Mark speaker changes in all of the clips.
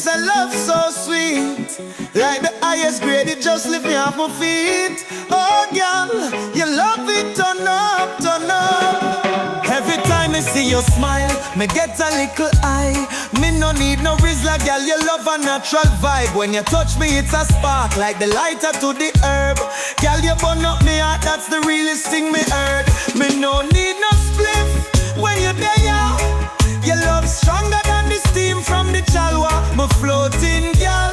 Speaker 1: This a love so sweet, like the highest grade, it just lift me off my feet. Oh girl, you love it, turn up, turn up. Every time I see your smile, me get a little high. Me no need no Rizla, girl, you love a natural vibe. When you touch me, it's a spark, like the lighter to the herb. Girl, you burn up me heart, that's the realest thing me heard. Me no need no spliff when you're there. Your love stronger than the steam from the chalwa. Me floating, girl,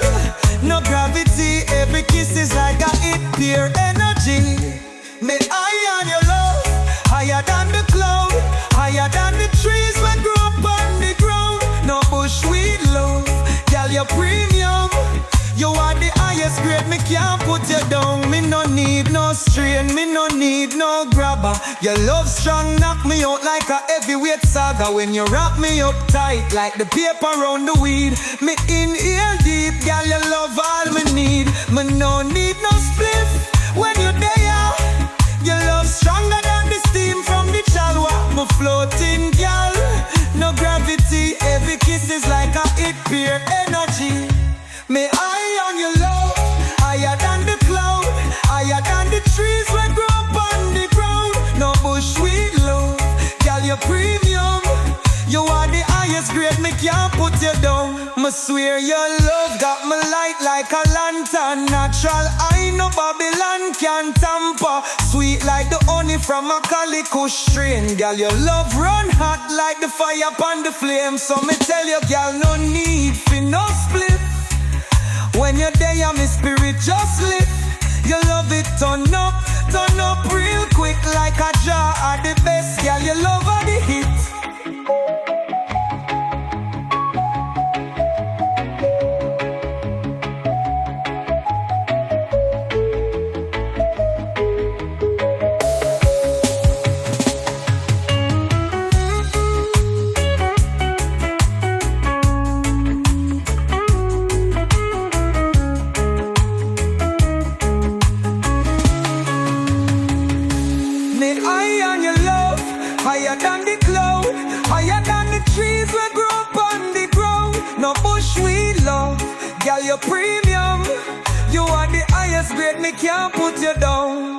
Speaker 1: no gravity. Every kiss is like a hit, pure energy. Me eye on your love, higher than the cloud, higher than the trees that grow up on the ground. No bushweed love, girl, you're premium. You are the highest grade, me can't put you down. Me no need no strain, me no need no grabber. Your love strong, knock me out like a heavyweight saga. When you wrap me up tight, like the paper around the weed. Me inhale deep, girl, your love all me need. Me no need no spliff when you're there. Your love stronger than the steam from the chalwa. Me floating, girl, no gravity. Every kiss is like a hit, pure energy. Me eye on your love, higher than the cloud, higher than the trees that grow up on the ground. No bushweed love, girl, you're premium. You are the highest grade, me can't put you down. Me swear your love got me light like a lantern. Natural, I know Babylon can tamper. Sweet like the honey from a calico strain. Girl, your love run hot like the fire upon the flame. So me tell you, girl, no need for no split. When you're there, my spirit just lit. You love it, turn up real quick like a jar of the best. Girl, you love all the hit. Higher than the cloud, higher than the trees that grow up on the ground. No bushweed love, girl, you're premium. You are the highest grade, me can't put you down.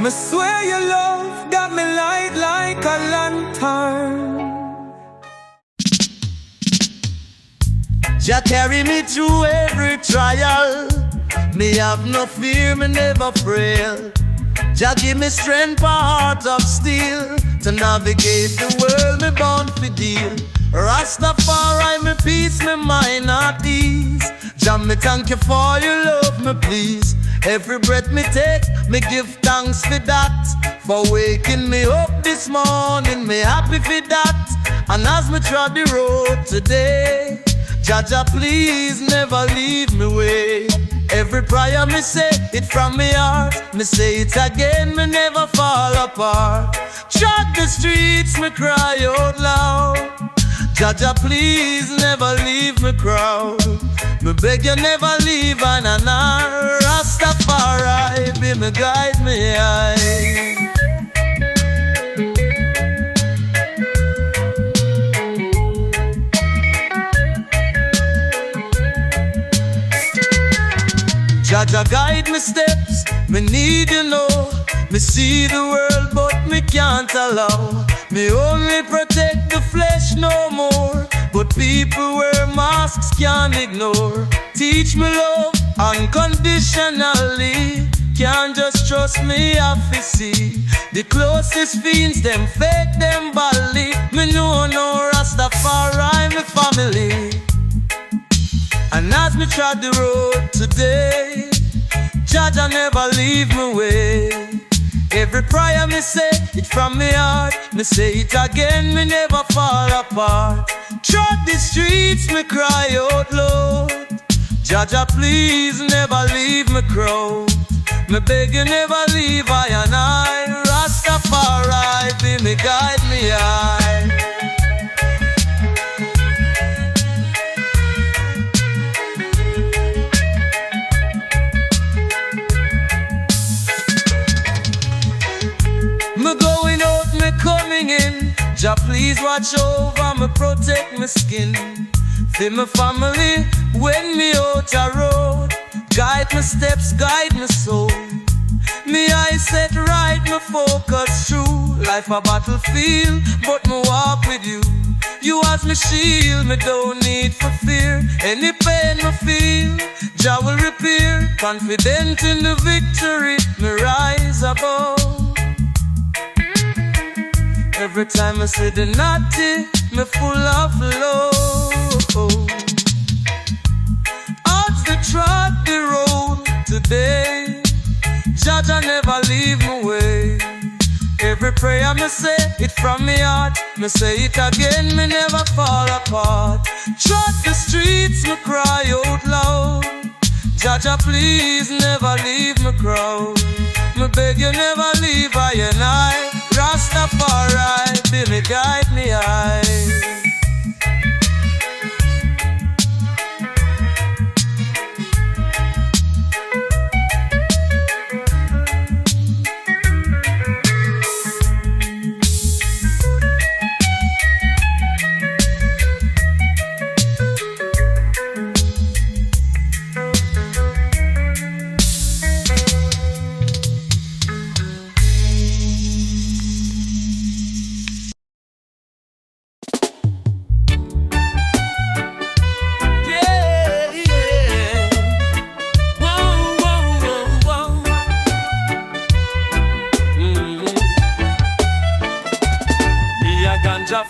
Speaker 1: Me swear your love got me light like a lantern. Jah carry me through every trial. Me have no fear, me never frail. Jah give me strength, a heart of steel, to navigate the world me bound for deal. Rastafari, me peace, me mind at ease. Jah, me thank you for your love, me please. Every breath me take, me give thanks for that. For waking me up this morning, me happy for that. And as me trod the road today, Jah Jah please never leave me way. Every prayer me say it from me heart. Me say it again, me never fall apart. Trod the streets, me cry out loud. Jah Jah please never leave me crowd. Me beg you never leave an Rastafari be me guide me high. Jah Jah guide me steps, me need you know. Me see the world but me can't allow. Me only protect the flesh no more, but people wear masks can't ignore. Teach me love unconditionally. Can't just trust me, have to see. The closest fiends, them fake, them bally. Me know no Rastafari, me family. And as me trod the road today, Jah Jah never leave me way. Every prayer me say it from me heart. Me say it again, me never fall apart. Trod the streets, me cry out loud. Jah Jah please never leave me crowd. Me beg you never leave I and I. Rastafari be me guide me high. please watch over me, protect me skin. For my family, when me out a road, guide my steps, guide my soul. Me eyes set right, me focus true. Life a battlefield, but me walk with you. You as me shield, me don't need for fear. Any pain me feel, Jah will repair. Confident in the victory, me rise above. Every time I say the naughty, me full of love. Odds they trod the road today, Jah never leave me way. Every prayer me say it from me heart, me say it again, me never fall apart. Trot the streets, me cry out loud, Jah please never leave me crowd. Me beg you never leave I and I. Rastafari, be me guide me I.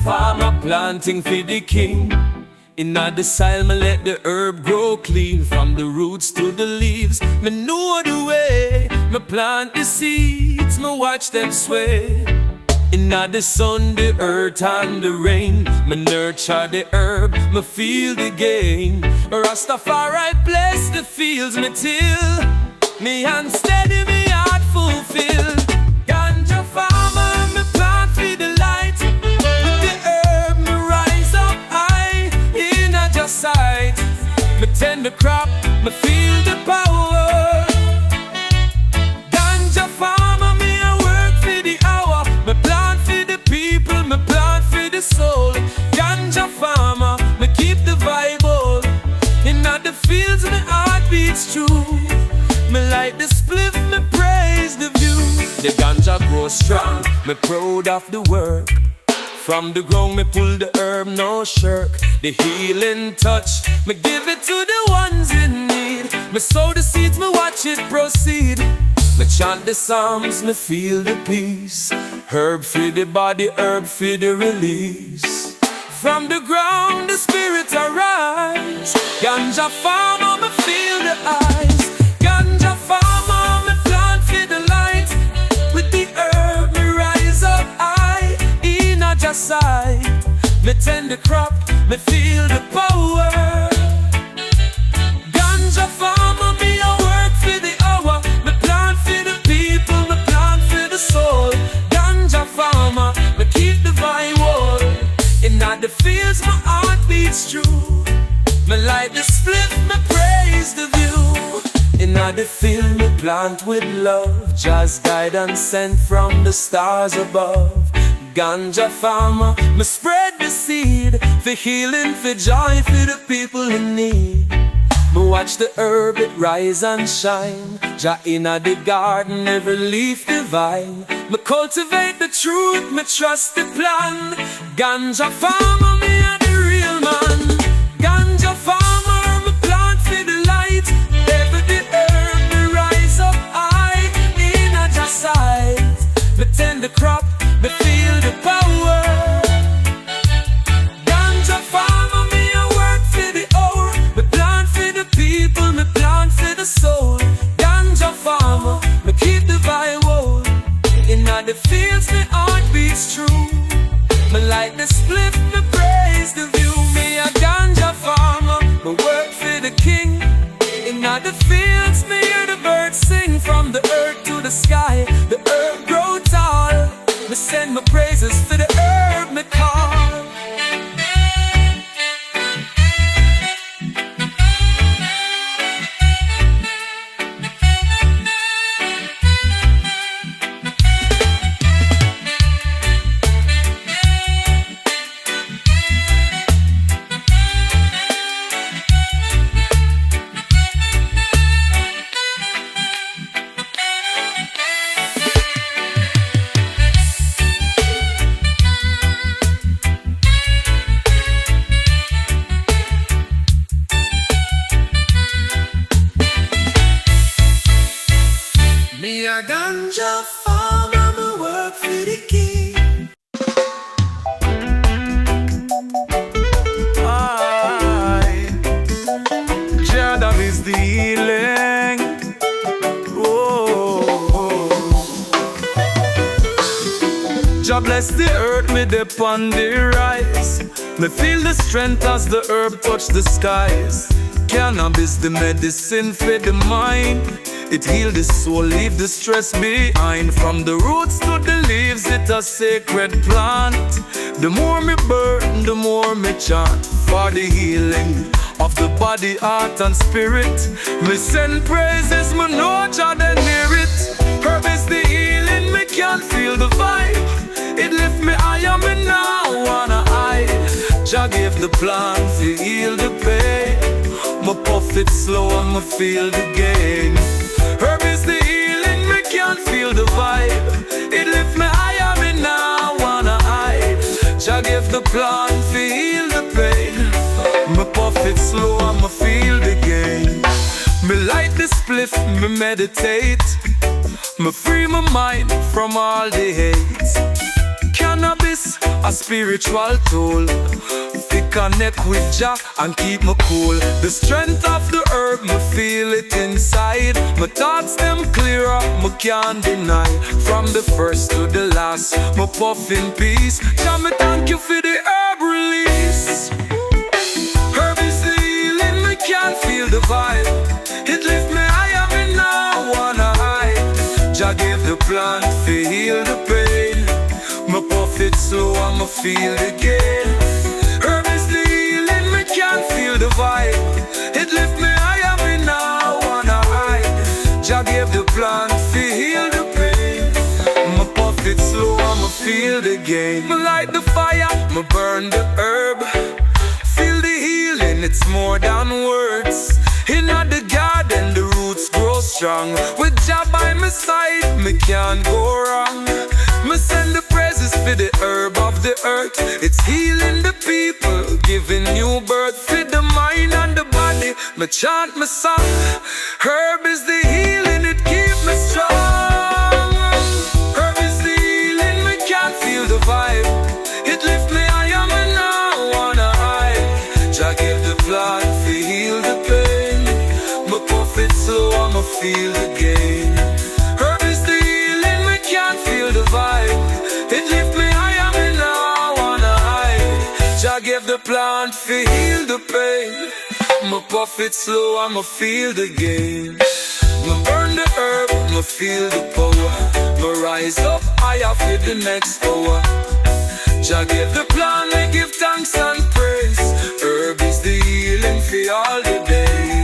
Speaker 2: Farmer planting for the king. Inna the soil, me let the herb grow clean. From the roots to the leaves, me know the way. Me plant the seeds, me watch them sway. Inna the sun, the earth and the rain, me nurture the herb, me feel the gain. Rastafari bless the fields me till, me hand steady, me heart fulfilled. Ganja farmer, me plant for the light. Sight. Me tend the crop, me feel the power. Ganja farmer, me I work for the hour. Me plant for the people, me plant for the soul. Ganja farmer, me keep the vibe old. Inna the fields, me heart beats true. Me like the spliff, me praise the view. The ganja grows strong, me proud of the work. From the ground me pull the herb, no shirk. The healing touch, me give it to the ones in need. Me sow the seeds, me watch it proceed. Me chant the psalms, me feel the peace. Herb for the body, herb for the release. From the ground the spirit arise. Ganja farmer, me feel the eyes. Ganja farmer, me plant for the light. With the herb me rise up high. Just sight, me tend the crop, me feel the power. Ganja farmer, me I work for the hour. Me plant for the people, me plant for the soul. Ganja farmer, me keep the vine wall. Inna the fields, my heart beats true. Me light the split, me praise the view. Inna the field, me plant with love. Just guidance sent from the stars above. Ganja farmer, me spread the seed for healing, for joy, for the people in need. Me watch the herb, it rise and shine. Jah inna the garden, every leaf divine. Me cultivate the truth, me trust the plan. Ganja farmer, me a the real man. Ganja farmer, me plant for the light. Every the herb, me rise up high. Inna Jah sight, me tend the crop, me feel the power. Ganja farmer, me I work for the hour. Me plant for the people, me plant for the soul. Ganja farmer, me keep the vibe old. Inna the fields, me heart beats true. Me like the split, me praise the view. Me a ganja farmer, me work for the king. Inna the fields, me hear the birds sing. From the earth to the sky, the earth grow tall. Me send my praises for the herb me call. bless the earth, me dip on the rise. Me feel the strength as the herb touch the skies. Cannabis the medicine for the mind. It heal the soul, leave the stress behind. From the roots to the leaves, it's a sacred plant. The more me burn, the more me chant. For the healing of the body, heart and spirit, me send praises, me know Jah dey near it. Herb is the healing, me can feel the vibe. It lift me higher, me now wanna hide. Jah gave the plant to heal the pain. Me puff it slow and me feel the gain. Herb is the healing, me can feel the vibe. It lift me higher, me now wanna hide. Jah gave the plant to heal the pain. Me puff it slow and me feel the gain. Me light the spliff, me meditate. Me free my mind from all the hate. Cannabis, a spiritual tool. Fi connect with Jah and keep me cool. The strength of the herb, me feel it inside. My thoughts them clearer, me can't deny. From the first to the last, me puff in peace. Jah, me thank you for the herb release. Herb is the healing, me can feel the vibe. It lift me higher, me now wanna hide. Jah gave the plant to heal the pain. Me puff it slow and me feel the gain. Herb is the healing, me can feel the vibe. It lift me higher, me now wanna hide. Jah gave the plant to heal the pain. Me puff it slow and me feel the gain. Me light the fire, me burn the herb. Feel the healing, it's more than words. Inna the garden, the roots grow strong. With Jah by my side, me can't go wrong. Me send the praises for the herb of the earth. It's healing the people, giving new birth. For the mind and the body, me chant my song. Herb is the healing, it keep me strong. Herb is the healing, me can feel the vibe. It lift me higher, me now wanna hide. Jah give the plant to heal the pain. Me puff it slow, I'ma feel the gain. Herb is the healing, me can feel the vibe. It lift me higher, me now wanna hide. Jah gave the plant to heal the pain. Me puff it slow, I'ma feel the gain. Me burn the herb, me feel the power. Me rise up higher for the next hour. Jah gave the plant, me give thanks and praise. Herb is the healing for all the days.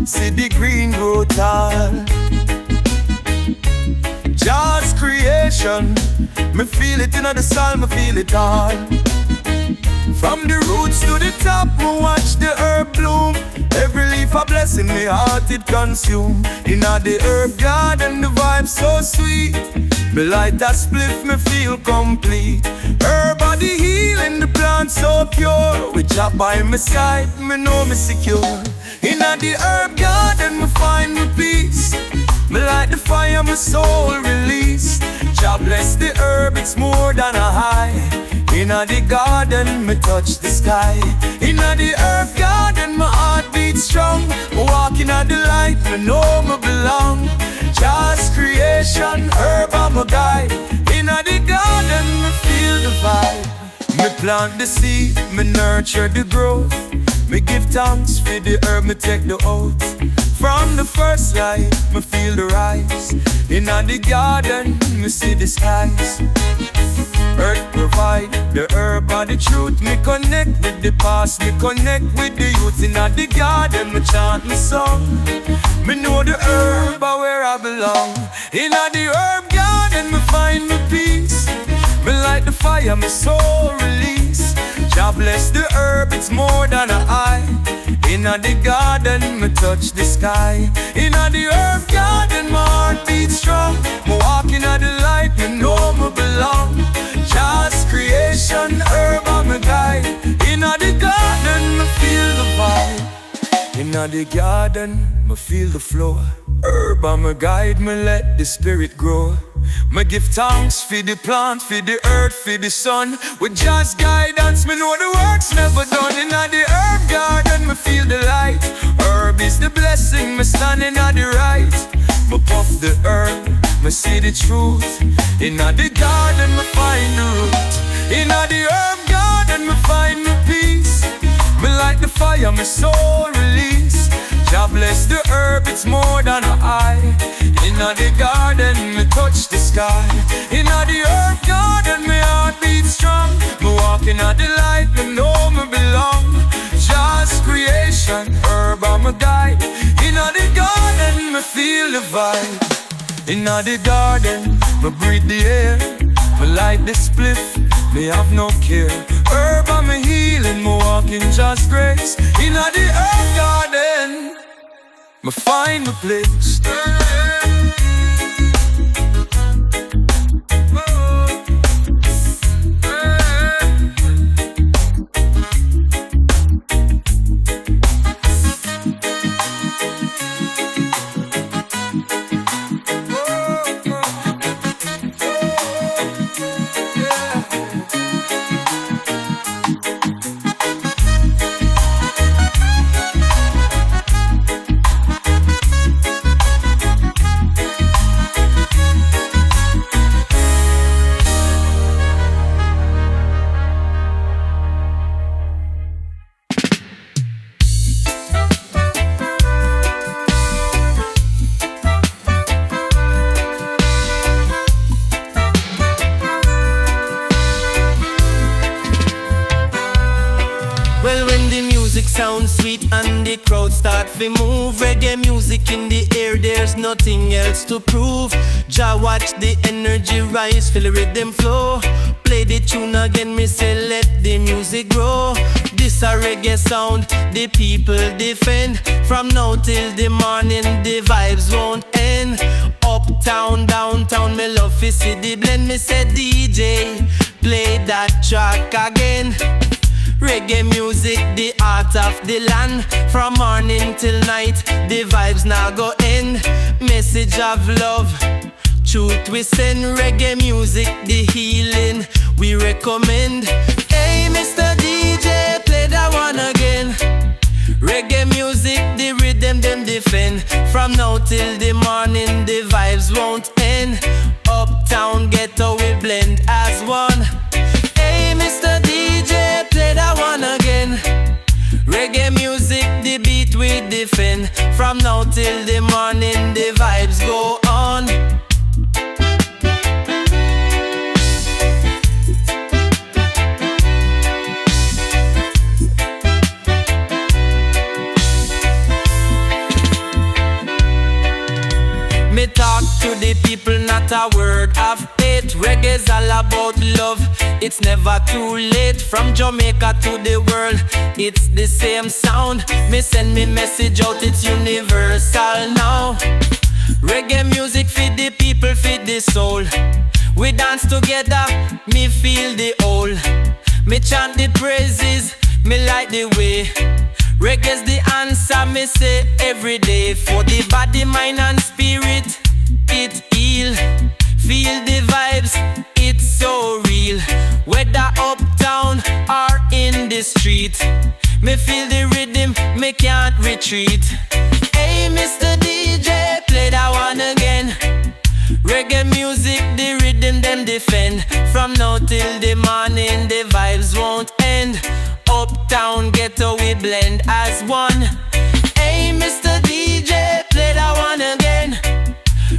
Speaker 1: See the green grow tall. Jah's creation, me feel it in the soul, me feel it all. From the roots to the top, me watch the herb bloom. Every leaf a blessing, me heart it consume. Inna the herb garden, the vibe so sweet. Me light a spliff, me feel complete. Herb body healing, the plant so pure. With Jah by my side, me know me secure. Inna the herb garden, me find me peace. Me light the fire, my soul release. Jah bless the herb, it's more than a high. Inna the garden, me touch the sky. Inna the herb garden, my heart beats strong. Walk inna the light, me know me belong. Jah's creation, herb I'm a guide. Inna the garden, me feel the vibe. Me plant the seed, me nurture the growth. Me give thanks for the herb, me take the oath. From the first light, me feel the rise. Inna the garden, me see the skies.
Speaker 2: Earth provide the herb and the truth. Me connect with the past, me connect with the youth. In the garden, me chant me song. Me know the herb are where I belong. In the herb garden, me find me peace. Me light the fire, my soul release. Jah bless the herb, it's more than an eye. In the garden, me touch the sky. In the herb garden, my heart beats strong. Me walk in the light, me know me belong. Jah's creation, herb and my guide. In the garden, me feel the vibe. In the garden, me feel the flow. Herb and my guide, me let the spirit grow. Me give thanks for the plant, for the earth, for the sun. With Jah's guidance, me know the work's never done. In the herb garden, me feel the light. Herb is the blessing, me standing at the right. Me puff the herb, me see the truth. In the garden, me find the root. In the herb garden, me find my peace. Me light the fire, my soul release. Jah bless the herb, it's more than an eye. In the garden, me touch the sky. In the herb garden, my heart beats strong. Me walk in the light, me know me belong. Jah's creation, herb and my guide. In the garden, me feel the vibe. In the garden, me breathe the air. Me light the spliff, me have no care. Herb and me healing, me walk in Jah's grace. In the herb garden, me find my place.
Speaker 1: Sound sweet and the crowd start to move. Reggae music in the air, there's nothing else to prove. Jah watch the energy rise, feel the rhythm flow. Play the tune again, me say let the music grow. This a reggae sound, the people defend. From now till the morning, the vibes won't end. Uptown, downtown, me love to see the blend. Me say DJ, play that track again. Reggae music, the art of the land. From morning till night, the vibes now go end. Message of love, truth we send. Reggae music, the healing we recommend. Hey Mr. DJ, play that one again. Reggae music, the rhythm them defend. From now till the morning, the vibes won't end. Uptown, ghetto, we blend as one. Hey Mr. DJ, play that one again. Reggae music, the beat we defend. From now till the morning, the vibes go on. Me talk to the people, not a word of hate. Reggae's all about love, it's never too late. From Jamaica to the world, it's the same sound. Me send me message out, it's universal now. Reggae music feed the people, feed the soul. We dance together, me feel the whole. Me chant the praises, me light the way. Reggae's the answer, me say every day. For the body, mind and spirit, it heal. Feel the vibes, it's so real. Whether uptown or in the street, me feel the rhythm, me can't retreat. Hey Mr. DJ, play that one again. Reggae music, the rhythm them defend. From now till the morning, the vibes won't end. Uptown, ghetto, we blend as one. Hey Mr. DJ, play that one again.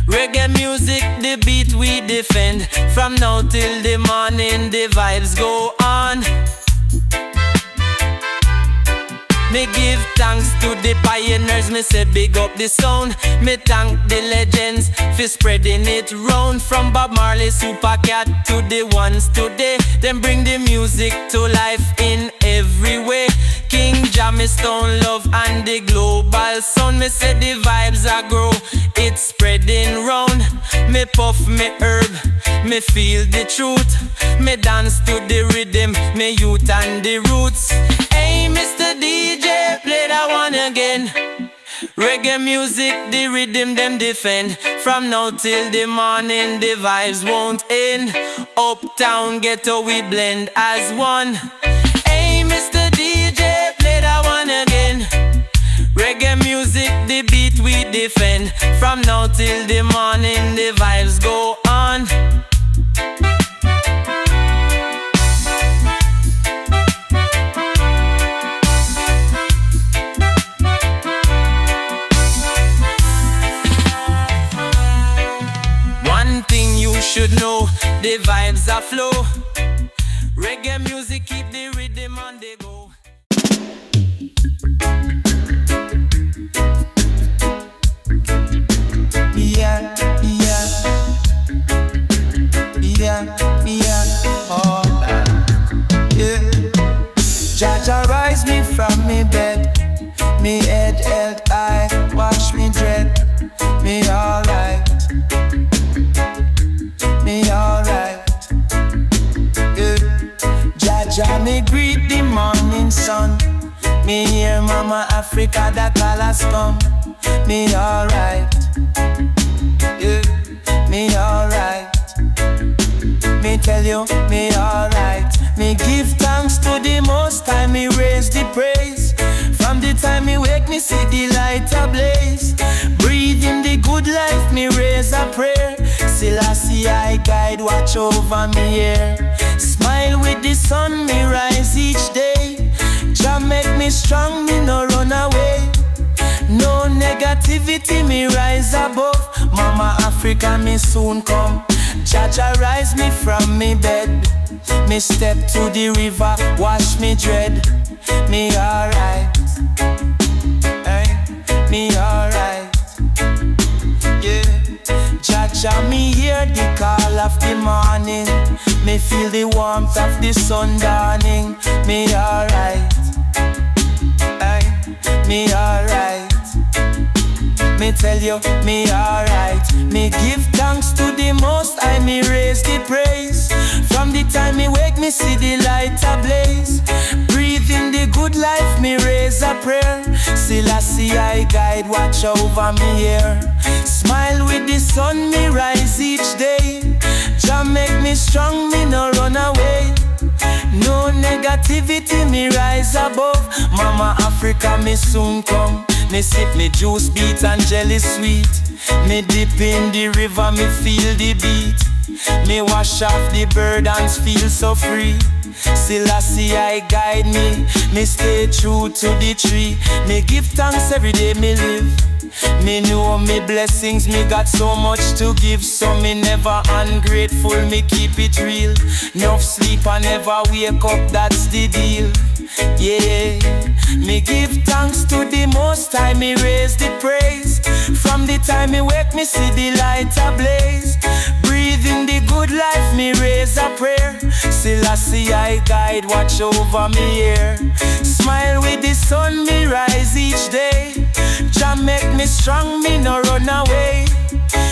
Speaker 1: Reggae music, the beat we
Speaker 2: defend. From now till the morning, the vibes go on. Me give thanks to the pioneers, me say big up the sound. Me thank the legends for spreading it round. From Bob Marley, Super Cat to the ones today, them bring the music to life in every way. King Jammy Stone Love and the global sound. Me say the vibes are grow, it's spreading round. Me puff me herb, me feel the truth. Me dance to the rhythm, me youth and the roots. Hey Mr. DJ, play that one again. Reggae music, the rhythm them defend. From now till the morning, the vibes won't end. Uptown ghetto we blend as one. Hey Mr. DJ, play that one again. Reggae music, the beat we defend. From now till the morning, the vibes go on. One thing you should know, the vibes are flow. Reggae music keep the rhythm on the go.
Speaker 1: Yeah, yeah, yeah, yeah, oh, yeah. Jaja rise me from me bed, me head held high, watch me dread, me alright, me alright, yeah. Jaja me greet the morning sun, me hear Mama Africa that call us come, me alright. Yeah, me alright. Me tell you, me alright. Me give thanks to the Most High, me raise the praise. From the time me wake, me see the light ablaze. Breathe in the good life, me raise a prayer. Selassie I guide, watch over me here. Smile with the sun, me rise each day. Jah make me strong, me no run away. No negativity, me rise above. Mama Africa, me soon come. Jaja rise me from me bed. Me step to the river, wash me dread. Me alright, hey, me alright. Yeah, Jaja, me hear the call of the morning. Me feel the warmth of the sun dawning. Me alright, hey, me alright. Me tell you, me alright. Me give thanks to the Most High, me raise the praise. From the time me wake, me see the light ablaze. Breathe in the good life, me raise a prayer. Selassie I guide, watch over me here. Smile with the sun, me rise each day. Jah make me strong, me no run away. No negativity, me rise above. Mama Africa, me soon come. Me sip me juice, beat and jelly sweet. Me dip in the river, me feel the beat. Me wash off the burdens, feel so free. Selassie I guide me, me stay true to the tree. Me give thanks every day me live. Me know me blessings, me got so much to give. So me never ungrateful, me keep it real. Enough sleep I never wake up, that's the deal. Yeah, me give thanks to the Most High, me raise the praise. From the time me wake, me see the light ablaze. Breathe in the good life, me raise a prayer. Selassie I guide, watch over me here. Smile with the sun, me rise each day. Jah make me strong, me no run away.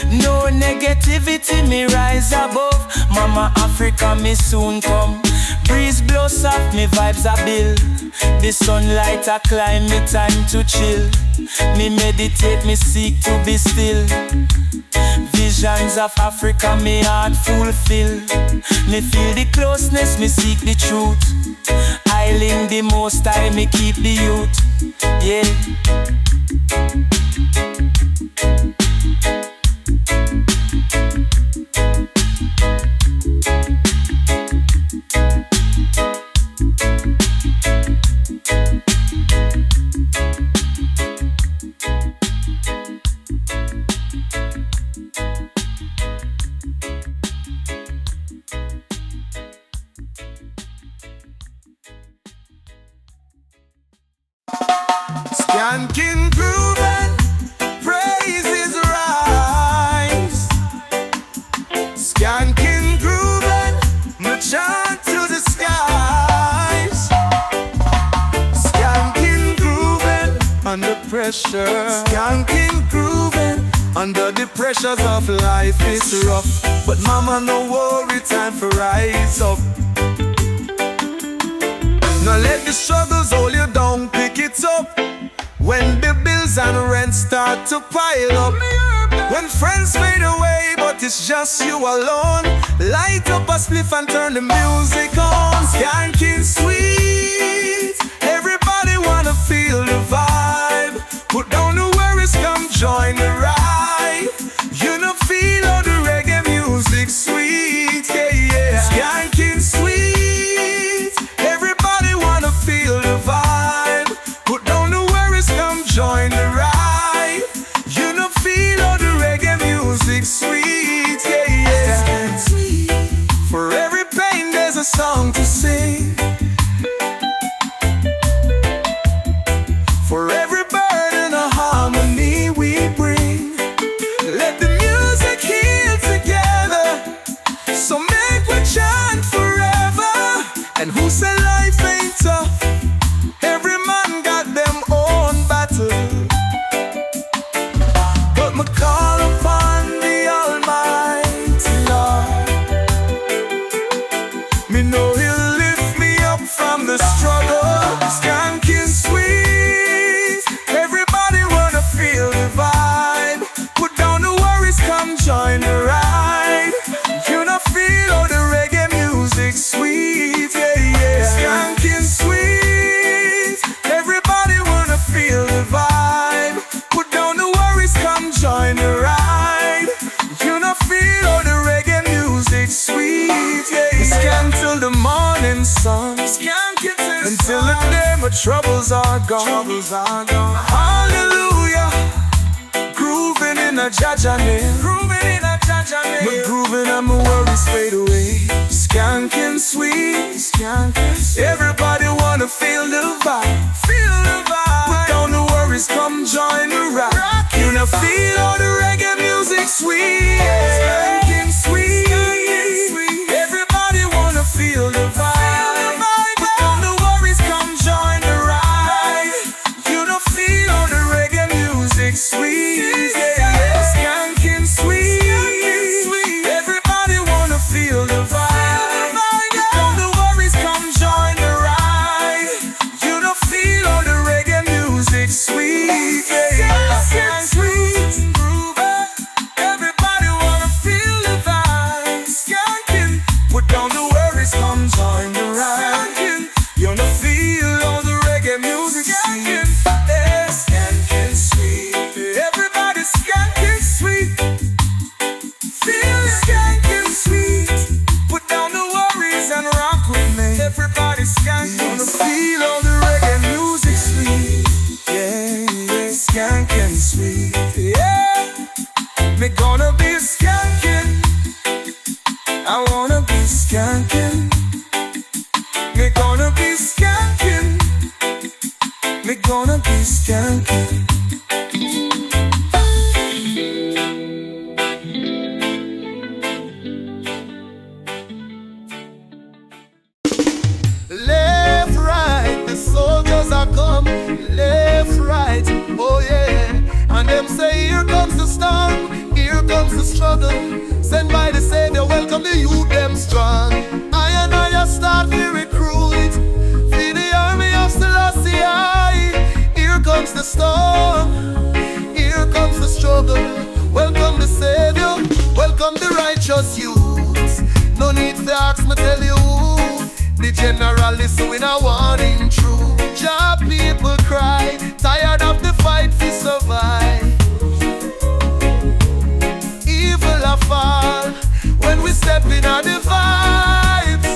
Speaker 1: No negativity, me rise above. Mama Africa, me soon come. Breeze blow soft, me vibes a build. The sunlight a climb, me time to chill. Me meditate, me seek to be still. Visions of Africa, me heart fulfill. Me feel the closeness, me seek the truth. Isling the Most High, me keep the youth. Yeah. Skanking, grooving, my chant to the skies. Skanking, grooving, under pressure. Skanking, grooving, under the pressures of life. It's rough, but mama, no worry, time for rise up. Now let the struggles hold you down, pick it up. When the bills and rent start to pile up, when friends fade away, but it's just you alone, light up a spliff and turn the music on. Skanking sweet, everybody wanna feel the vibe. Put down the worries, come join the ride. You know feel all the reggae music sweet, yeah, yeah. Skanking sweet, everybody wanna feel the vibe. Put down the worries, come join the ride. You know feel all the reggae music sweet, yeah, yeah. For every pain there's a song to sing. For every burden a harmony we bring. Let the music heal together, so make we chant forever. And who said life ain't tough? Every man got them own battle. But me call upon the Almighty Lord. Me know He'll lift me up from the struggle. Skanking sweet, everybody wanna feel the vibe. Put down the worries, come join the ride. You know feel all the reggae music sweet, yeah, yeah. Skanking sweet, everybody wanna feel the vibe. Put down the worries, come join the ride. You know feel all the reggae music sweet, yeah, yeah. Skank till the morning sun, until the day my troubles are gone. Hallelujah, grooving in a Ganja name. My grooving and my worries fade away. Skanking sweet, everybody wanna feel the vibe. Put down the worries, come join the ride. You know feel all the reggae music sweet. Skanking sweet, everybody wanna feel the vibe. Put down the worries, come join the ride. You know feel all the reggae music sweet. Skanking sweet, everybody wanna feel the vibe. Put down the worries, come join the ride. You know feel all the reggae music sweet. Skanking sweet, everybody wanna feel the vibe. Skanking, put down the worries, come join the ride. You know feel all the reggae music sweet. Skanking sweet, everybody skanking sweet. Feel skanking sweet. Put down the worries and rock with me. Everybody skanking. Gonna feel all the reggae music sweet. Yeah, yeah, skanking sweet. Yeah, me gonna be skanking. I wanna be skanking. Me gonna be skanking. Me gonna be skanking. Left, right, the soldiers are coming. Left, right, oh yeah. And them say here comes the storm, here comes the struggle. Sent by the Savior, welcome the youth, them strong. I and I start to recruit. Feed the army of Selassie. Here comes the storm, here comes the struggle. Welcome the Savior, welcome the righteous youth. No need to ask me, tell you who. The general is doing a warning true. Job people cry, tired of the fight to survive. Evil a fall when we step in on the vibes.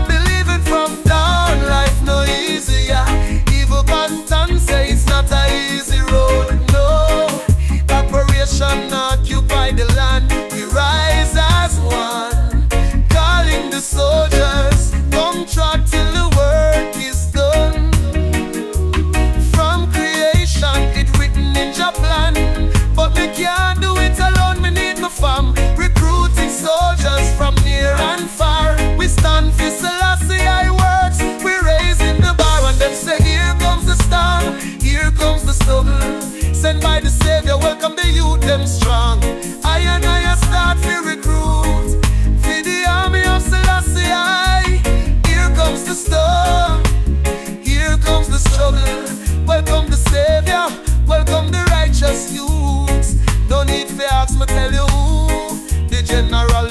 Speaker 1: Believing from down, life no easier. Evil content say it's not a easy road, no. Operation occupy the land, we rise as one. Calling the soldiers, come track till the work is done.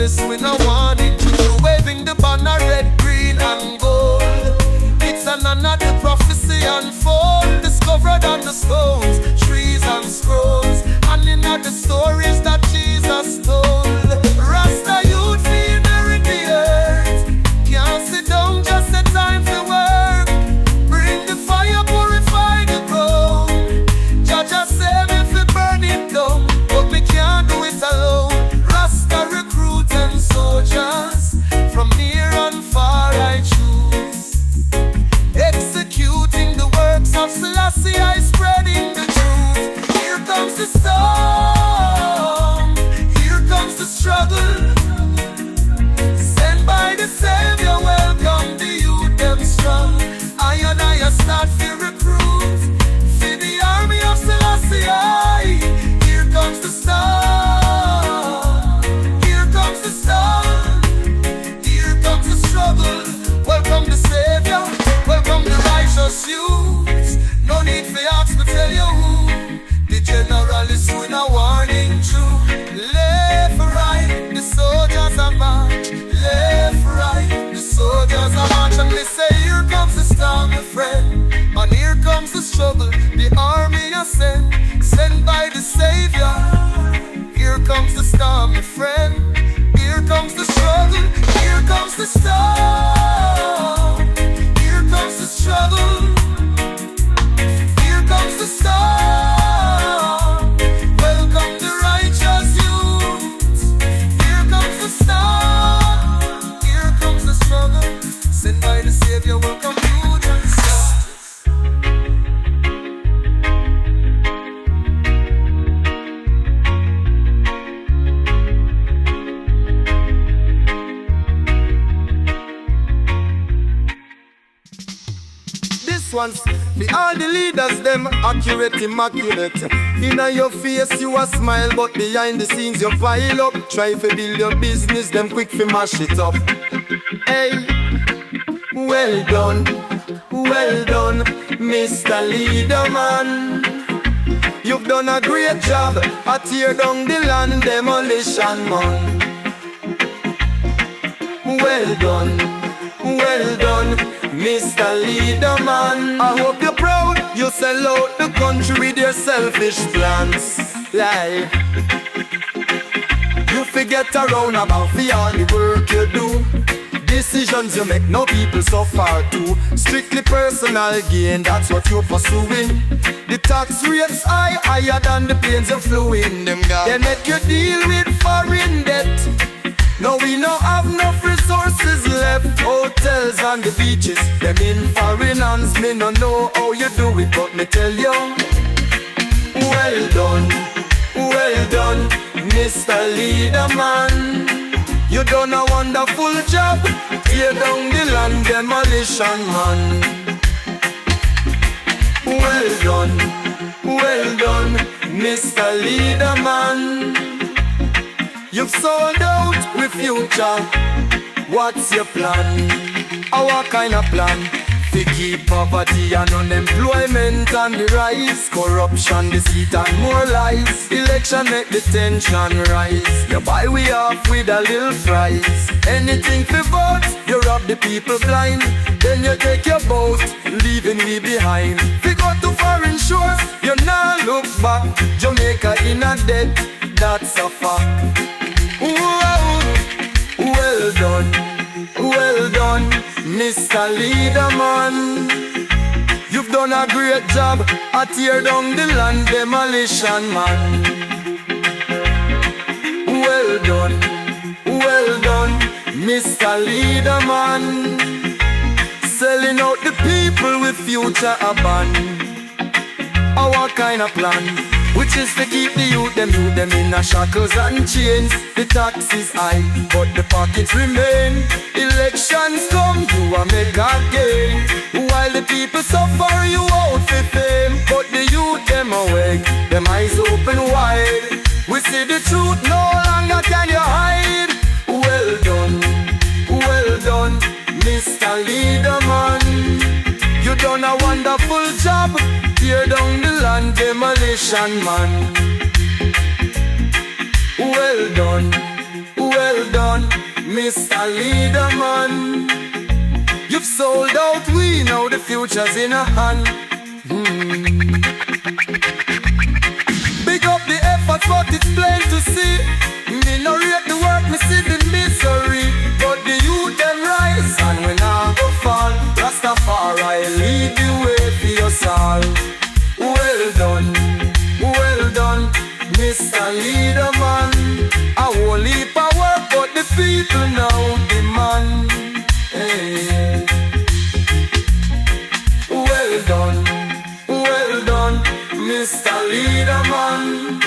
Speaker 1: generalists, we no want it. Waving the banner red, green and gold. It's another prophecy unfold, discovered on the stones, trees and scrolls, and in the stories that Jesus told. Rasta youth we inherit the earth. Can't sit down, just a time for work. Bring the fire, purify the ground. Jaja said if we burn it down, but we can't do it alone. Rasta recruiting soldiers from near and far I choose. Executing the works of Selassie, I spreading the truth. Here comes the storm, here comes the struggle. Sent by the Savior, welcome the youth, them strong. I and I start to recruit for the army of Selassie. Here comes the storm, here comes the storm, here comes the struggle. Welcome the Savior, welcome the righteous youth. No need for ask to tell you who. The generalists with a warning true. Left, right, the soldiers are march. Left, right, the soldiers are march. And they say here comes the storm, my friend, and here comes the struggle. The army are sent by the Savior. Here comes the storm, my friend. Here comes the struggle. Here comes the storm. Here comes the struggle. Here comes the storm. Welcome the righteous youth. Here comes the storm. Here comes the struggle. Sent by the Savior. Welcome youth and stars. Ones, the all the leaders, them accurate, immaculate. Inna your face you a smile, but behind the scenes you pile up. Try to build your business, them quick fi mash it up. Hey, well done, Mr. Leader Man. You've done a great job at tear down the land demolition man. Well done, Mr. Leader Man. I hope you're proud. You sell out the country with your selfish plans. Like you forget around about the all the work you do. Decisions you make, no people suffer too. Strictly personal gain, that's what you're pursuing. The tax rates higher than the pains you're flowing. Them guys, they make you deal with foreign debt. Now we no have enough resources left. Hotels and the beaches, them in foreign hands. Me no know how you do it, but me tell you, well done, Mr. Leader Man. You done a wonderful job, tear down the land demolition man. Well done, Mr. Leader Man. You've sold out with future. What's your plan? Our kind of plan? To keep poverty and unemployment and the rise. Corruption, deceit and more lies. Election make the tension rise. You buy we off with a little price. Anything for vote, you rob the people blind. Then you take your boat, leaving me behind. We go to foreign shores, you now look back. Jamaica in a debt, that's a fact. Well done, Mr. Leader Man. You've done a great job at tear down the land demolition man. Well done, Mr. Leader Man. Selling out the people with future abandoned. Our kind of plan, which is to keep the youth them in a shackles and chains. The tax is high, but the pockets remain. Elections come, you a make a gain. While the people suffer, you out for fame. But the youth them awake, them eyes open wide. We see the truth, no longer can you hide. Well done, Mr. Leader Man. You done a wonderful job, tear down the land demolition man. Well done, Mr. Leader Man. You've sold out, we know the future's in a hand. Big up the efforts, but it's plain to see. Me no rate the work, me see the misery. But the youth them rise, and when I go fall, Rastafari lead the way for us all. Well done, Mr. Leader Man. A whole heap of work, but the people now demand. Hey. Well done, Mr. Leader Man.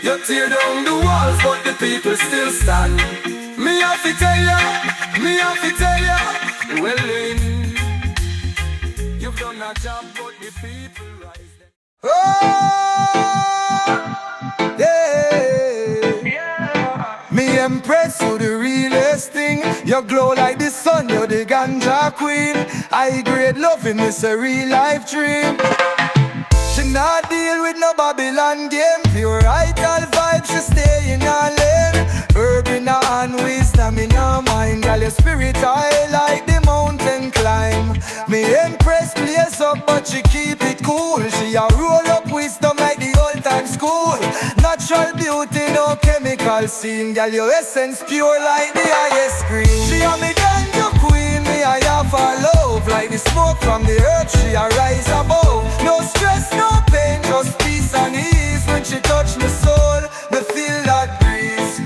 Speaker 1: You tear down the walls, but the people still stand. Me have to tell ya, well in. You've done a job, but the people rise. Oh, yeah. Me impressed with the realest thing. You glow like the sun, you're the Ganja queen. I grade loving, it's a real life dream. She not deal with no Babylon game. Pure vital vibe, she stay in her lane. Herb in her hand, wisdom in her mind. Girl, your spirit high like the mountain climb. Me impressed, place up, but she keep it cool. She a roll up wisdom like the old time school. Natural beauty, no chemical scene. Girl, your essence pure like the highest green. She a me Ganja queen, me I have her love. Like the smoke from the earth, she a rise above. No stress, no pain, just peace and ease. When she touch my soul, me feel that breeze.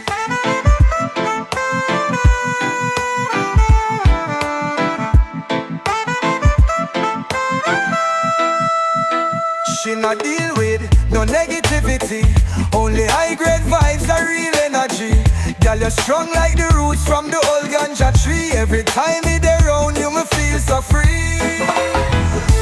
Speaker 1: She not deal with no negativity, only high grade vibes are real energy. Girl, you're strong like the roots from the old Ganja tree. Every time me there round you, me feel so free.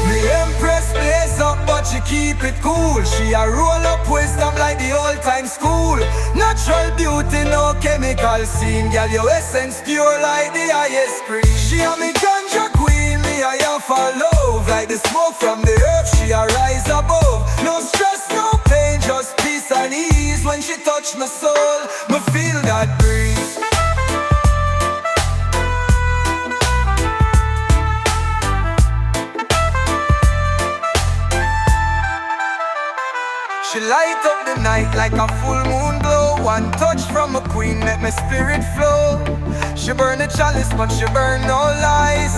Speaker 1: Me impress place up, but she keep it cool. She a roll up wisdom like the old time school. Natural beauty, no chemical scene. Girl, your essence pure like the highest green. She a me Ganja queen, me I have her love. Like the smoke from the earth, she a rise above. No stress, no pain, just peace and ease. When she touch my soul, me feel that breeze. She light up the night like a full moon glow. One touch from a queen let my spirit flow. She burn the chalice but she burn no lies.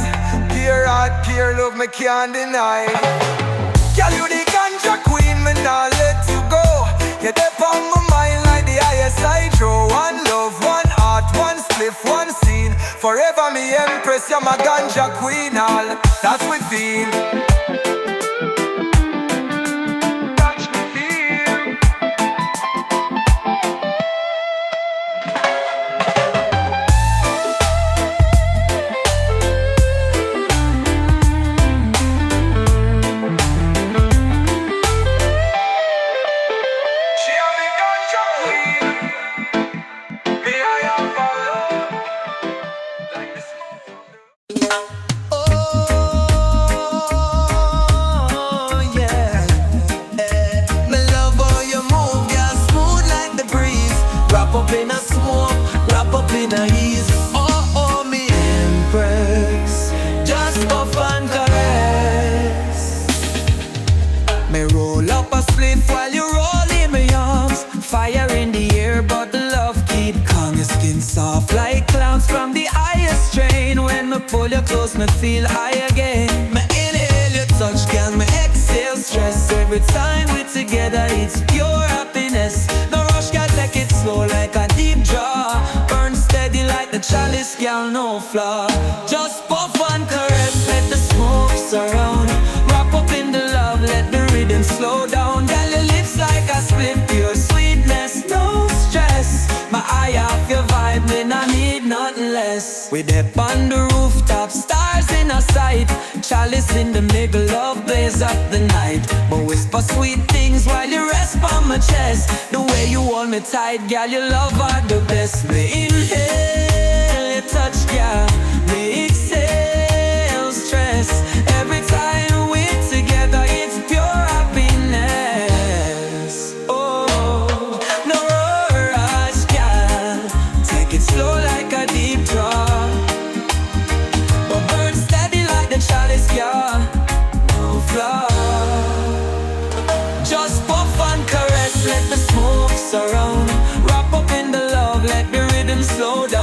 Speaker 1: Pure heart, pure love, me can't deny. Girl, you the Ganja queen, me not let you go. You're there on my mind like the highest hydro. One love, one heart, one spliff, one scene. Forever me empress, you're my Ganja queen. All that's we feel.
Speaker 2: Soft like clouds from the highest train. When me pull you close, me feel high again. Me inhale your touch, girl, me exhale stress. Every time we're together, it's pure happiness. No rush, girl, take it slow like a deep draw. Burn steady like the chalice, girl, no flaw. Just puff and caress, let the smoke surround. Wrap up in the love, let the rhythm slow down. Girl, your lips like a split, pure sweetness, no stress. My eye off your vibe, then I need nothing less. We dip on the rooftop, stars in our sight. Chalice in the middle of blaze up the night. But whisper sweet things while you rest on my chest. The way you hold me tight, girl, your love are the best. Me inhale your touch, girl. Me exhale stress. Every time we're together, it's pure happiness. Oh, no rush, girl. Take it slow like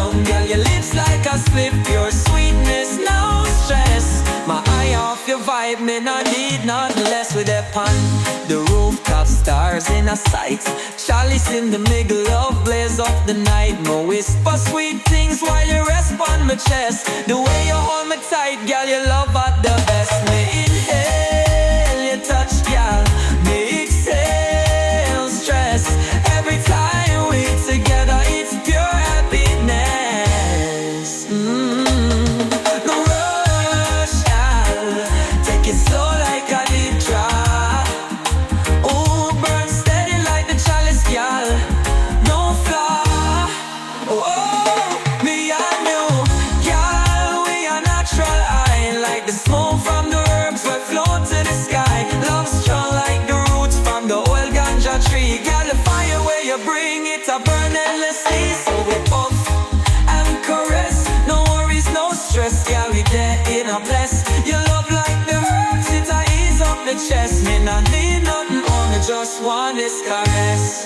Speaker 2: down. Girl, your lips like a split, pure sweetness, no stress. My eye off your vibe, me not need nothing less. With that pan, the rooftop, stars in a sight, chalice in the middle of blaze of the night. No whisper sweet things while you rest on my chest. The way you hold me tight, girl, you love at the best. Me inhale your touch, girl, me exhale stress. Every time we together, it's pure happiness. No rush, girl, take it slow like a deep drop. Oh, burn steady like the chalice, girl, no flaw. Oh, me and you, girl, we are natural high, like the smoke from the herbs we float to the sky. Love strong like the roots from the old Ganja tree. Girl, the fire where you bring it, I burn endlessly. So we puff and caress, no worries, no stress. Yeah, we there in a bless. Your love like the herbs, it a ease up the chest. Me not need nothing more, me just want this caress.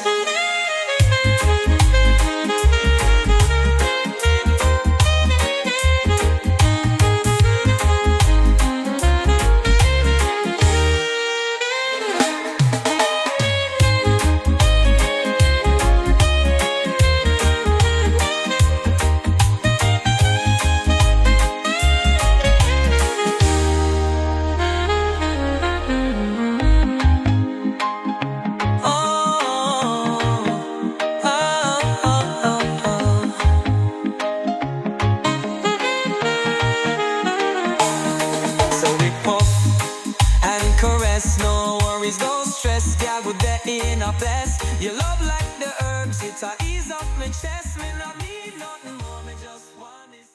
Speaker 2: No worries, no stress, girl, we're there in a bless. You love like the herbs, it's a ease up my chest. Me not need nothing more, me just want this.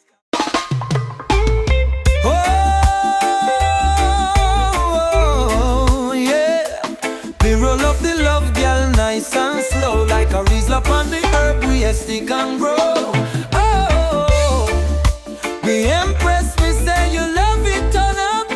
Speaker 1: Oh, yeah. We roll up the love, girl, nice and slow, like a rizla on the herb, we a stick and grow. Oh, we impress, we say you love it, turn up.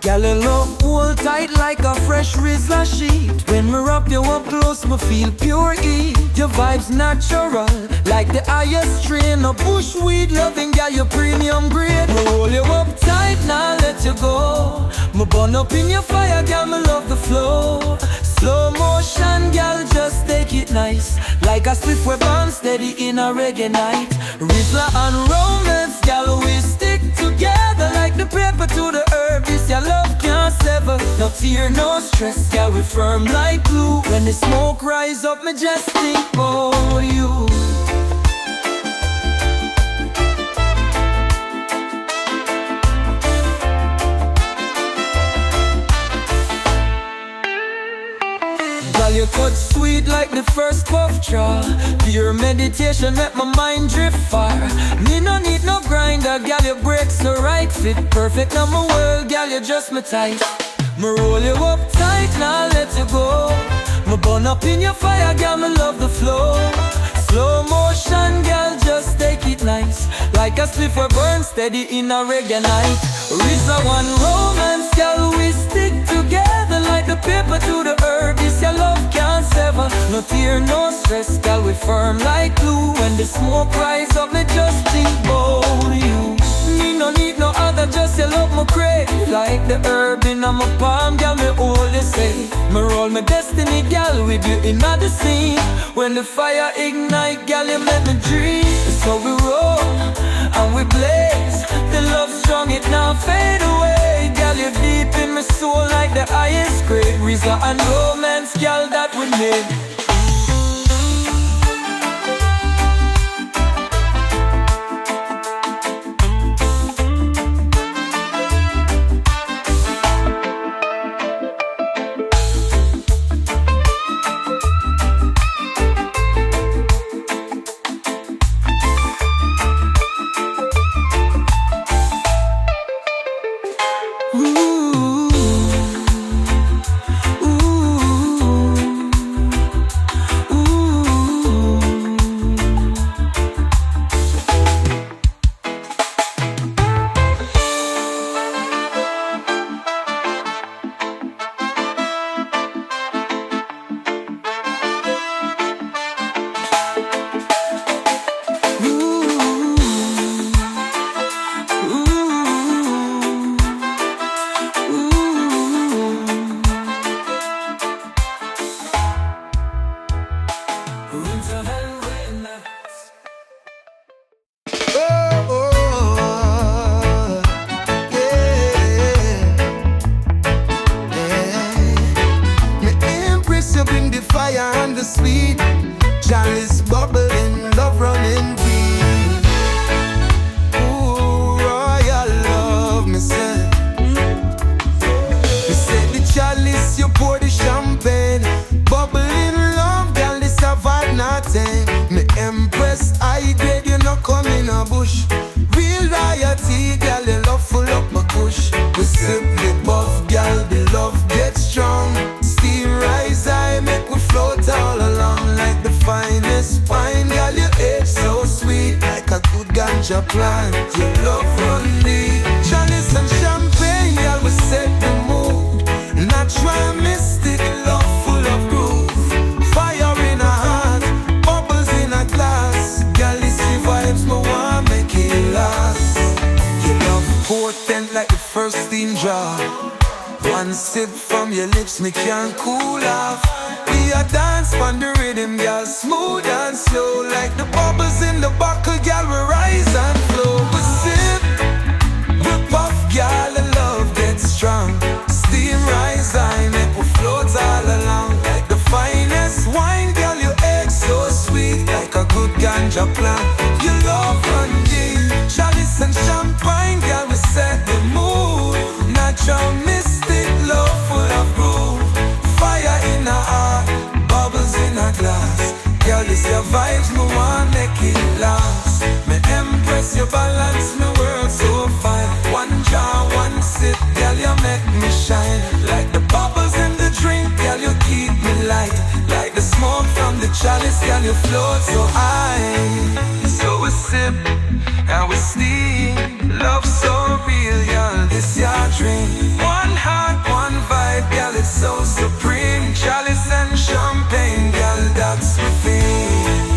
Speaker 1: Girl, you love hold tight like a fresh Rizla sheet. When we wrap you up close, me feel pure heat. Your vibe's natural, like the highest strain of bushweed. Loving, girl, your premium grade. Me roll you up tight, now let you go. Me burn up in your fire, girl, me love the flow. Slow motion, girl, just take it nice, like a spliff we burn steady in a reggae night. Rizla and romance, girl, we stick together like the paper to the herb. This your love can't sever. No tear, no stress, girl, we firm like glue. When the smoke rise up, me just think about you. You cut sweet like the first puff draw. Pure meditation make my mind drift far. Me no need no grinder, girl, you break so right. Fit perfect on my world, girl, you just my type. Me roll you up tight, now let you go. Me burn up in your fire, girl, me love the flow. Slow motion, girl, just take it nice, like a spliff we burn steady in a reggae night. Rizla one romance, girl, we stick together like the paper to the herb. This your love can't sever. No tear, no stress, girl, we firm like glue. When the smoke rise up, me just think about you. Me no need no other, just your love me crave. Like the herb in my palm, girl, me hold it safe. Me roll my destiny, girl, with you in the scene. When the fire ignite, girl, you make me dream. So we roll and we blaze. The love strong, it now fade away. Girl, you're deep in my soul like the highest grade. Rizla and romance, girl, that we made. ganja plant. Your love run deep. Chalice and champagne, girl, we set the mood. Natural mystic, love full of groove. Fire in a heart, bubbles in a glass. Girl, this the vibes, me want make it last. Your love potent like the first steam draw. One sip from your lips, me can't cool off. We a dance on the rhythm, girl, smooth and slow. Like the bubbles in the buckle, girl, we rise and flow. We sip, we puff, girl, the love gets strong. Steam rise high, make we float all along. Like the finest wine, girl, your egg so sweet. Like a good ganja plant, your love run deep. Chalice and champagne, girl, we set the mood. Natural mystic, love full of groove. Fire in a heart, bubbles in a glass. Girl, this your vibes, me want make it last. Me empress, your balance, me world so fine. One jar, one sip, girl, you make me shine. Like the bubbles in the drink, girl, you keep me light. Like the smoke from the chalice, girl, you float so high. So we sip and we steam. Love so real, girl, this your dream. One heart, one vibe, girl, it's so supreme. Chalice and champagne, girl, that's my theme.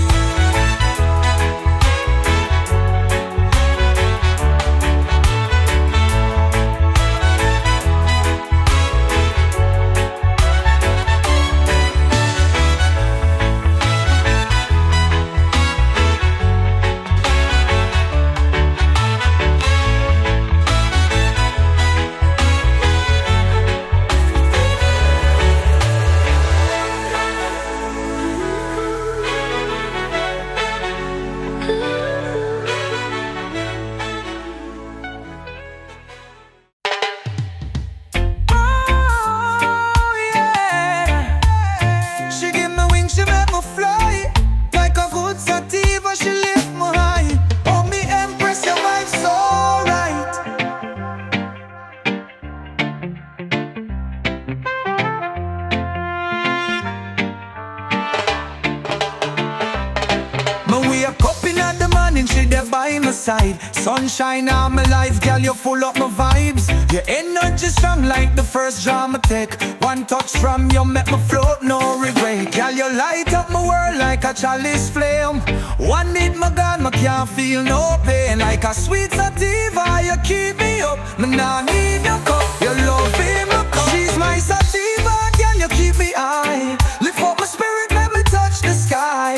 Speaker 1: Sunshine on my life, girl, you full up my vibes. Your energy strong like the first drama take. One touch from you make me float, no regret. Girl, you light up my world like a chalice flame. One hit my gun, I can't feel no pain. Like a sweet sativa, you keep me up. Me nah need your cup, your love in my cup. She's my sativa, girl, you keep me high. Lift up my spirit, let me touch the sky.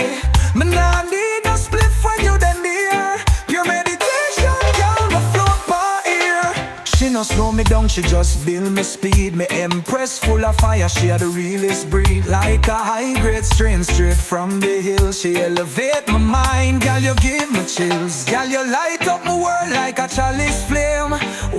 Speaker 1: Me nah need no spliff when you then near. Pure meditation, girl, my float by ear. She no slow me down, she just build me speed. Me empress full of fire, she a the realest breed. Like a high-grade strain straight from the hills. She elevate my mind, girl, you give me chills. Girl, you light up my world like a chalice flame.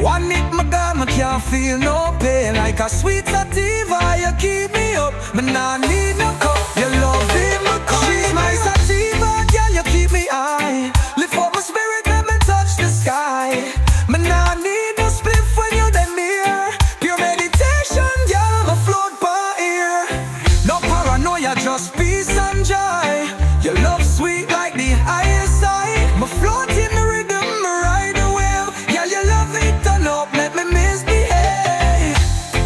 Speaker 1: One hit my gun, I can't feel no pain. Like a sweet sativa, you keep me up. Me nah need no cup, your love in my cup. She's my sativa, girl, you keep me high. Lift up my spirit, let me touch the sky. Me nah need no spliff when you then near. Pure meditation, girl, my float by ear. No paranoia, just peace and joy. Your love sweet like the highest high. My float in the rhythm, me ride the wave. Girl, your love it turn up, let me misbehave.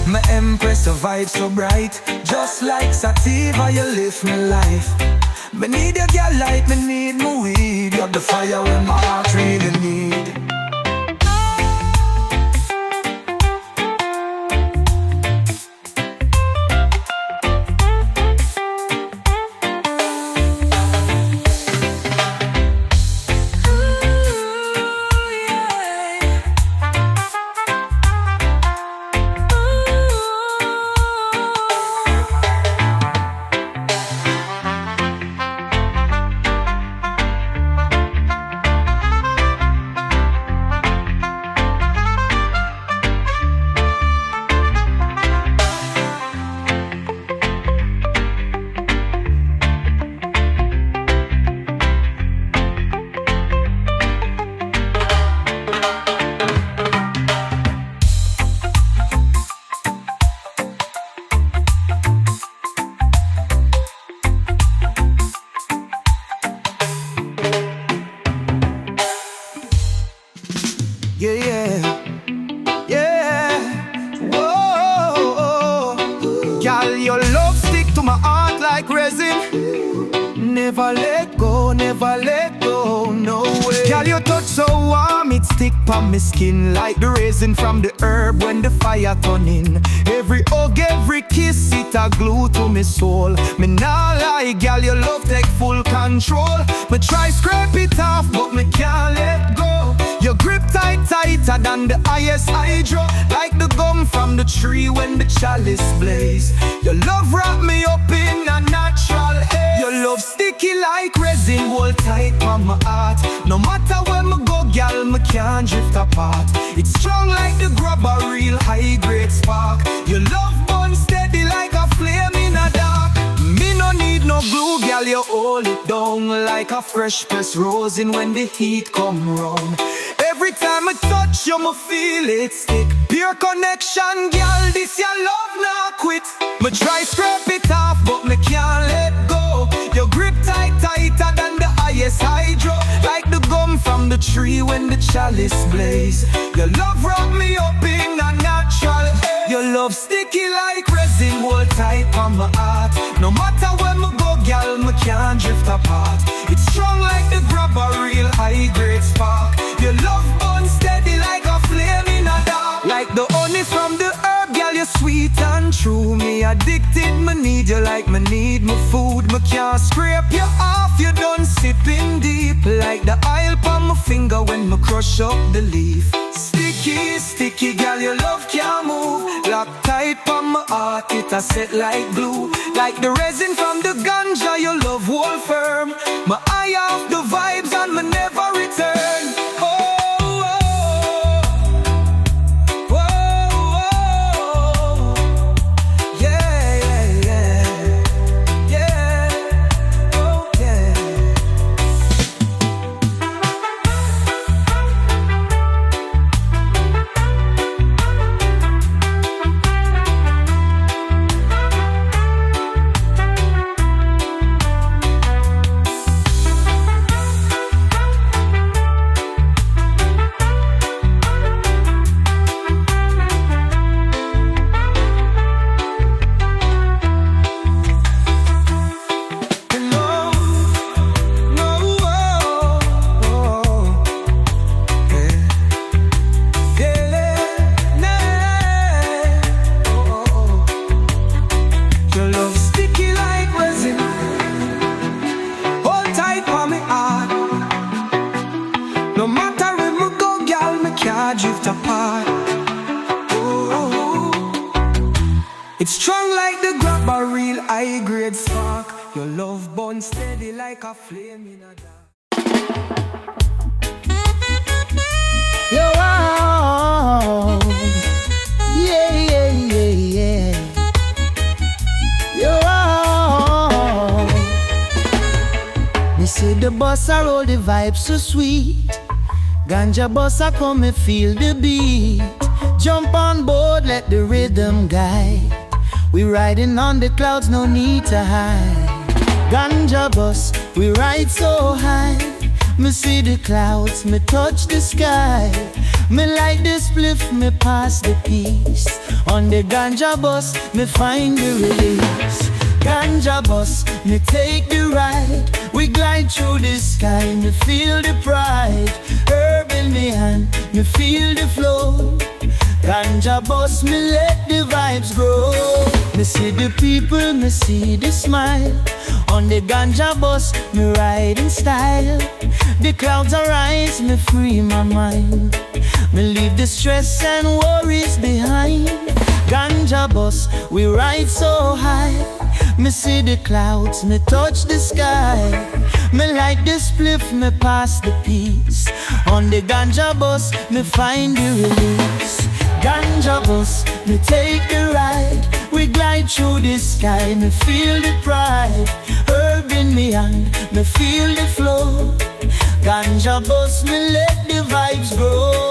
Speaker 1: My empress, a vibe so bright. Just like sativa, you lift my life. Me need your girl light, me need my weed. You're the fire when my heart really need. Yeah, yeah, yeah. Whoa, girl, your love stick to my heart like resin. Never let go, no way. Girl, your touch so warm, it stick on my skin like the resin from the herb when the fire turning. Every hug, every kiss, it a glue to my soul. Me nah lie, girl, your love take full control. Me try scrape it off, but me can't let go. Your grip tight, tighter than the highest hydro, like the gum from the tree when the chalice blaze. Your love wrap me up in a natural haze. Your love sticky like resin, hold tight on my heart. No matter where me go, girl, me can't drift apart. It's strong like the grub, a real high-grade spark. Your love burn steady like a flame in a dark. Me no need no glue, girl, you hold it down like a fresh pressed rosin when the heat come round. Every time I touch you, me feel it stick. Pure connection, girl, this your love not quit. Me try scrape it off, but me can't let go. Your grip tight, tighter than the highest hydro, like the gum from the tree when the chalice blaze. Your love wrap me up in a natural air. Your love sticky like resin, hold tight on my heart. No matter where me go, girl, me can't drift apart. It's strong like the grub, a real high-grade spark. Your love burn steady like a flame in a dark. Like the honey from the herb, girl, you're sweet and true. Me addicted, me need you like me need my food. Me can't scrape you off, you done sipping deep. Like the oil on my finger when me crush up the leaf. Sticky, sticky, girl, your love can't move. Lock tight on my heart, it a set like glue. Like the resin from the ganja, your love hold firm. My eye off the vibes and me never return. No matter where we go, girl, me can't drift apart. Oh, it's strong like the grab, a real high-grade spark. Your love burn steady like a flame in a dark.
Speaker 3: Yo, oh, yeah, yeah, yeah, yeah. Yo, oh. Me see the boss a roll the vibe so sweet. Ganja boss a come and feel the beat. Jump on board, let the rhythm guide. We riding on the clouds, no need to hide. Ganja boss, we ride so high. Me see the clouds, me touch the sky. Me like the spliff, me pass the peace. On the ganja bus, me find the release. Ganja bus, me take the ride. We glide through the sky, me feel the pride. Herb in me hand, me feel the flow. Ganja bus, me let the vibes grow. Me see the people, me see the smile. On the ganja bus, me ride in style. The clouds arise, me free my mind. Me leave the stress and worries behind. Ganja bus, we ride so high. Me see the clouds, me touch the sky. Me like the spliff, me pass the peace. On the ganja bus, me find the release. Ganja bus, me take the ride. We glide through the sky, me feel the pride. Herb in me hand, me feel the flow. Ganja bus, me let the vibes grow.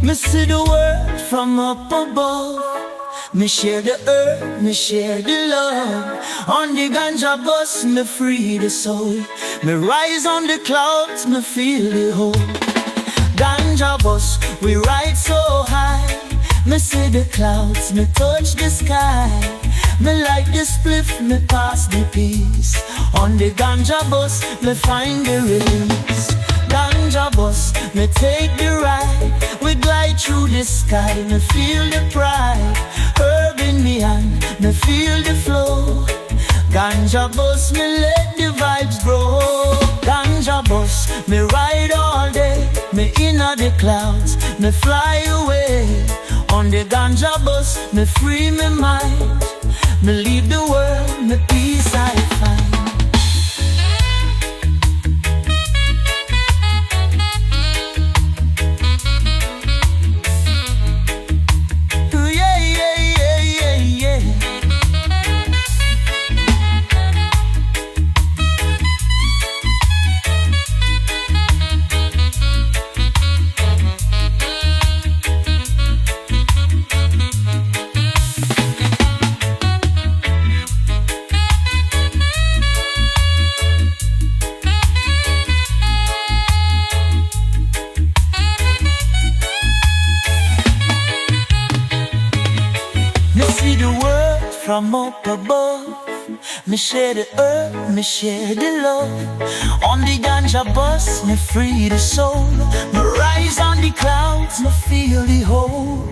Speaker 3: Me see the world
Speaker 1: from up above. Me share the earth, me share the love. On the ganja bus, me free the soul. Me rise on the clouds, me feel the hope. Ganja bus, we ride so high. Me see the clouds, me touch the sky. Me like the spliff, me pass the peace. On the ganja bus, me find the release. Ganja bus, me take the ride. We glide through the sky, me feel the pride. Herb in me hand, me feel the flow. Ganja bus, me let the vibes grow. Ganja bus, me ride all day. Me inna the clouds, me fly away. On the ganja bus, me free my mind. Me leave the world, me peace I find. From up above, me share the earth, me share the love. On the ganja bus, me free the soul. Me rise on the clouds, me feel the hope.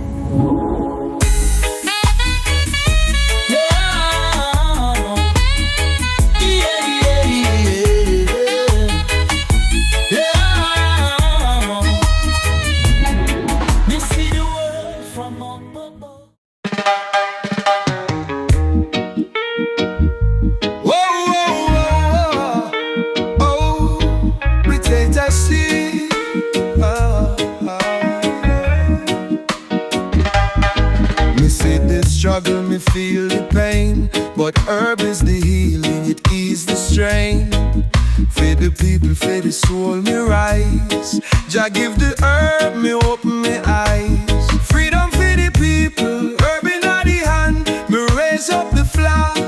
Speaker 4: Struggle, me feel the pain, but herb is the healing, it ease the strain. For the people, for the soul, me rise. Jah give the herb, me open my eyes. Freedom for the people, herb in the hand. Me raise up the flag,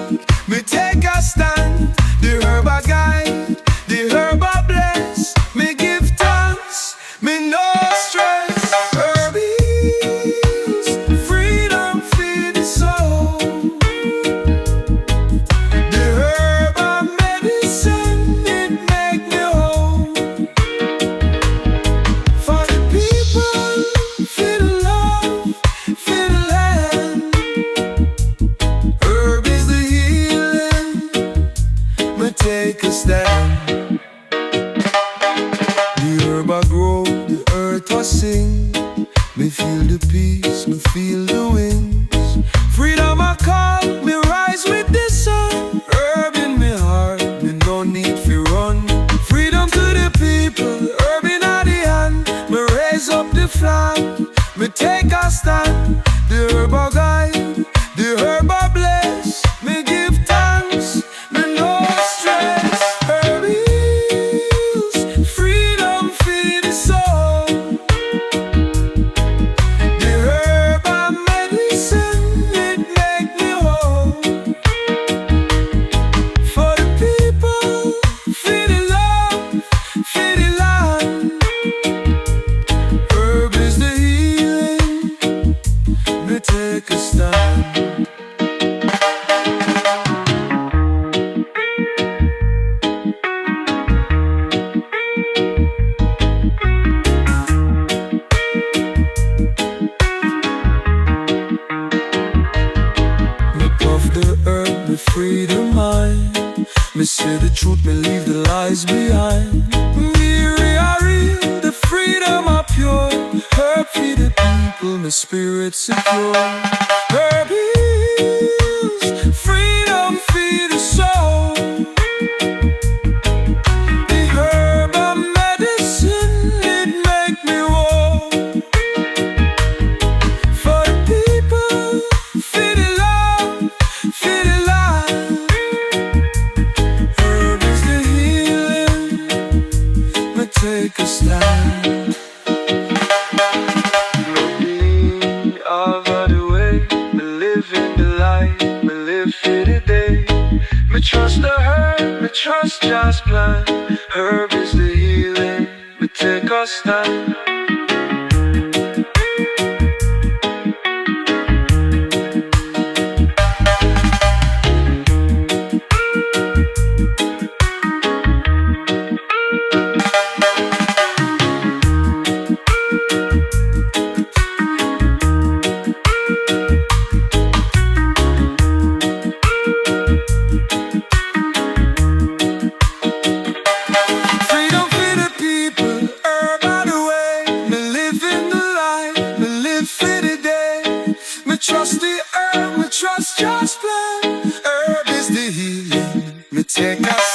Speaker 4: me take a stand. The herb a guide, the herb a bless. Me give thanks, me no stress. Herb is freedom for the soul. The herb a medicine, it make me whole. For the people, for the love, for the land. Herb is the healing, me take a stand. The herb a grow, the earth a sing. Me feel the peace, me feel the winds. Freedom a call, me rise with the sun. Herb in me heart, me no need fi run. Freedom to the people, herb in the hand. Me raise up the flag, me take a stand. The herb a guide, the herb a bless. Me give thanks, me no stress. Herb is freedom for the soul. The herb a medicine, it make me whole. For the people, for the love, for the land. Herb is the healing, me take a stand. Me puff the herb, me free the mind. Me say the truth, me leave the lies behind. Me real, the freedom are pure. Herb for the people, my spirit secure. Herb is freedom for the soul. The herb a medicine, it make me whole. For the people, for the love, for the land. Herb is the healing, me take a stand. trust the herb, me trust just plant. Herb is the healing, we take our stand. Trust the herb, we trust just plant. Herb is the healing, me take us